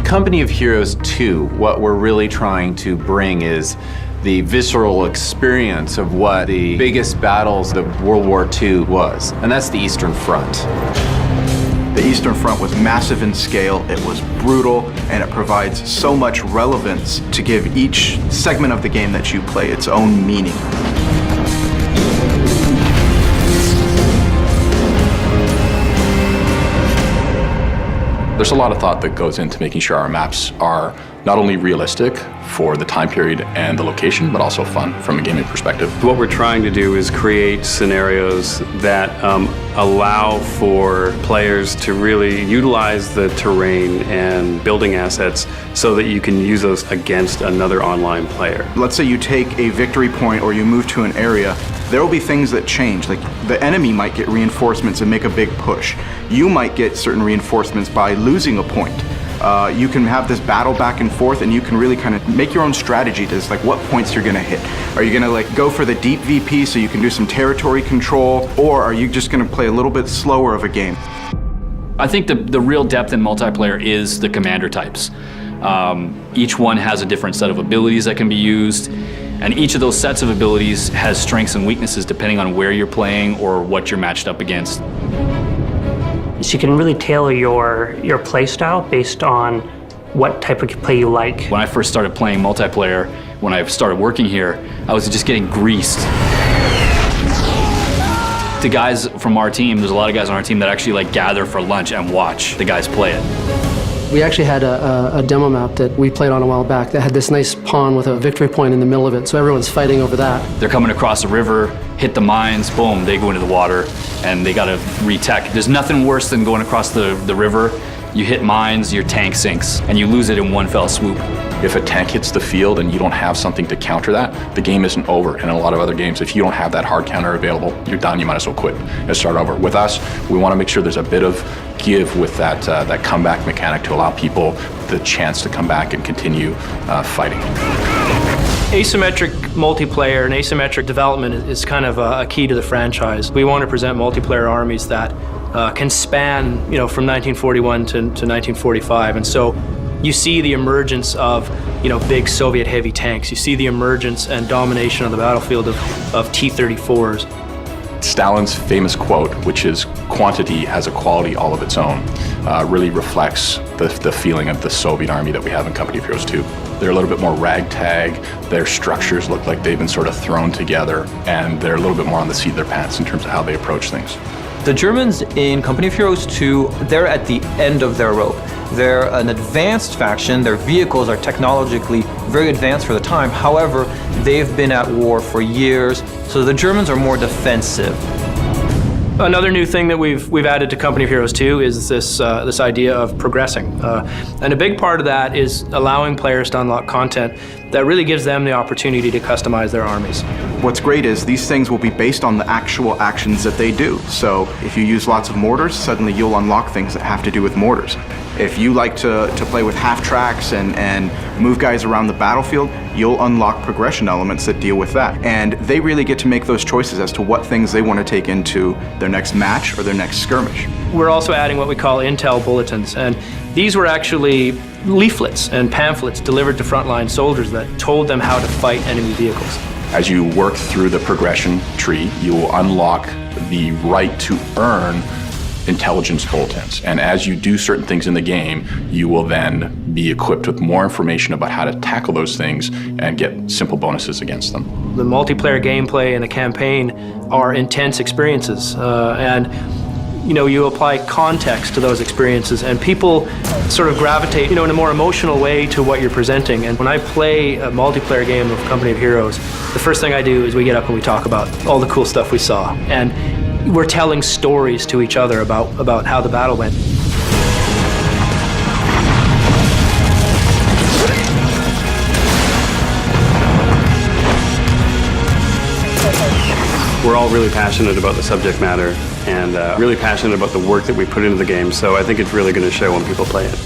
Company of Heroes 2, what we're really trying to bring is the visceral experience of what the biggest battles of World War II was, and that's the Eastern Front. The Eastern Front was massive in scale, it was brutal, and it provides so much relevance to give each segment of the game that you play its own meaning. There's a lot of thought that goes into making sure our maps are not only realistic for the time period and the location, but also fun from a gaming perspective. What we're trying to do is create scenarios that allow for players to really utilize the terrain and building assets so that you can use those against another online player. Let's say you take a victory point or you move to an area, there will be things that change. Like the enemy might get reinforcements and make a big push. You might get certain reinforcements by losing a point. You can have this battle back and forth, and you can really kind of make your own strategy to like what points you're gonna hit. Are you gonna like go for the deep VP so you can do some territory control, or are you just gonna play a little bit slower of a game? I think the real depth in multiplayer is the commander types. Each one has a different set of abilities that can be used, and each of those sets of abilities has strengths and weaknesses depending on where you're playing or what you're matched up against. So you can really tailor your play style based on what type of play you like. When I first started playing multiplayer, when I started working here, I was just getting greased. The guys from our team, there's a lot of guys on our team that actually like gather for lunch and watch the guys play it. We actually had a demo map that we played on a while back that had this nice pond with a victory point in the middle of it, so everyone's fighting over that. They're coming across the river, hit the mines, boom, they go into the water, and they gotta re-tech. There's nothing worse than going across the river, you hit mines, your tank sinks, and you lose it in one fell swoop. If a tank hits the field and you don't have something to counter that, the game isn't over. And in a lot of other games, if you don't have that hard counter available, you're done, you might as well quit and start over. With us, we want to make sure there's a bit of give with that comeback mechanic to allow people the chance to come back and continue fighting. Asymmetric multiplayer and asymmetric development is kind of a key to the franchise. We want to present multiplayer armies that can span, from 1941 to 1945, and so you see the emergence of, big Soviet heavy tanks. You see the emergence and domination of the battlefield of T-34s. Stalin's famous quote, which is "quantity has a quality all of its own," really reflects the feeling of the Soviet army that we have in Company of Heroes 2. They're a little bit more ragtag, their structures look like they've been sort of thrown together, and they're a little bit more on the seat of their pants in terms of how they approach things. The Germans in Company of Heroes 2, they're at the end of their rope. They're an advanced faction, their vehicles are technologically very advanced for the time, however, they've been at war for years, so the Germans are more defensive. Another new thing that we've added to Company of Heroes 2 is this idea of progressing. And a big part of that is allowing players to unlock content that really gives them the opportunity to customize their armies. What's great is these things will be based on the actual actions that they do. So if you use lots of mortars, suddenly you'll unlock things that have to do with mortars. If you like to play with half tracks and move guys around the battlefield, you'll unlock progression elements that deal with that. And they really get to make those choices as to what things they want to take into their next match or their next skirmish. We're also adding what we call intel bulletins, and these were actually leaflets and pamphlets delivered to frontline soldiers that told them how to fight enemy vehicles. As you work through the progression tree, you will unlock the right to earn intelligence bulletins. And as you do certain things in the game, you will then be equipped with more information about how to tackle those things and get simple bonuses against them. The multiplayer gameplay and the campaign are intense experiences, and you apply context to those experiences, and people sort of gravitate, in a more emotional way to what you're presenting. And when I play a multiplayer game of Company of Heroes, the first thing I do is we get up and we talk about all the cool stuff we saw. And we're telling stories to each other about how the battle went. We're all really passionate about the subject matter and really passionate about the work that we put into the game, so I think it's really going to show when people play it.